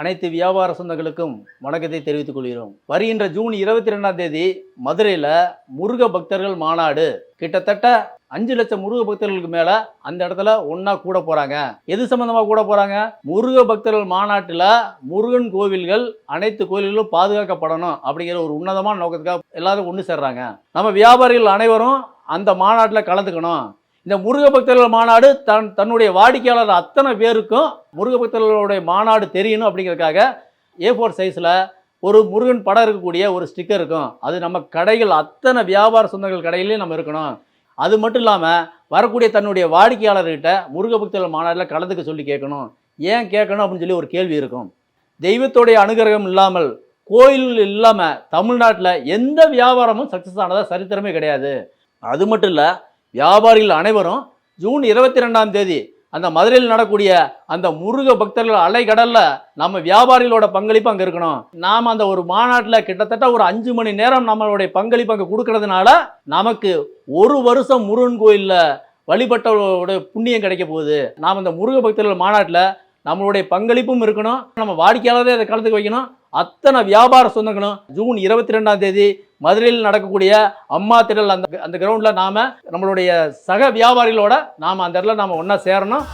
அனைத்து வியாபார சொந்தங்களுக்கும் வணக்கத்தை தெரிவித்துக் கொள்கிறோம். வருகின்ற ஜூன் 22ஆம் தேதி மதுரையில் முருக பக்தர்கள் மாநாடு. கிட்டத்தட்ட 5 லட்சம் முருக பக்தர்களுக்கு மேல அந்த இடத்துல ஒன்னா கூட போறாங்க. எது சம்பந்தமா கூட போறாங்க? முருக பக்தர்கள் மாநாட்டில் முருகன் கோவில்கள் அனைத்து கோவில்களும் பாதுகாக்கப்படணும் அப்படிங்கிற ஒரு உன்னதமான நோக்கத்துக்காக எல்லாரும் ஒன்று சேர்றாங்க. நம்ம வியாபாரிகள் அனைவரும் அந்த மாநாட்டில் கலந்துக்கணும். இந்த முருக பக்தர்கள் மாநாடு தன்னுடைய வாடிக்கையாளர் அத்தனை பேருக்கும் முருக பக்தர்களுடைய மாநாடு தெரியணும் அப்படிங்கிறதுக்காக A4 சைஸில் ஒரு முருகன் படம் இருக்கக்கூடிய ஒரு ஸ்டிக்கர் இருக்கும். அது நம்ம கடைகள் அத்தனை வியாபார சொந்தங்கள் கடையிலையும் நம்ம இருக்கணும். அது மட்டும் இல்லாமல் வரக்கூடிய தன்னுடைய வாடிக்கையாளர்கிட்ட முருக பக்தர்கள் மாநாட்டில் கலந்துக்க சொல்லி கேட்கணும். ஏன் கேட்கணும் அப்படின்னு சொல்லி ஒரு கேள்வி இருக்கும். தெய்வத்துடைய அனுகிரகம் இல்லாமல், கோயில் இல்லாமல் தமிழ்நாட்டில் எந்த வியாபாரமும் சக்ஸஸ் ஆனதாக சரித்திரமே கிடையாது. அது மட்டும் இல்லை, வியாபாரிகள் அனைவரும் ஜூன் 22ஆம் தேதி அந்த மதுரையில் நடக்கூடிய அந்த முருக பக்தர்கள் அலைக்கடல்ல நம்ம வியாபாரிகளோட பங்களிப்பு அங்கே இருக்கணும். நாம் அந்த ஒரு மாநாட்டில் கிட்டத்தட்ட ஒரு 5 மணி நேரம் நம்மளுடைய பங்களிப்பு அங்கே கொடுக்கறதுனால நமக்கு ஒரு வருஷம் முருகன் கோயிலில் வழிபட்டவரோட புண்ணியம் கிடைக்க போகுது. நாம் அந்த முருக பக்தர்கள் மாநாட்டில் நம்மளுடைய பங்களிப்பும் இருக்கணும், நம்ம வாடிக்கையாளரே அதை கலந்துக்க வைக்கணும். அத்தனை வியாபார சொந்தங்களும் ஜூன் 22ஆம் தேதி மதுரையில் நடக்கக்கூடிய அம்மா திடல் அந்த கிரவுண்டில் நாம நம்மளுடைய சக வியாபாரிகளோட நாம அந்த இடத்துல நாம ஒன்றா சேரணும்.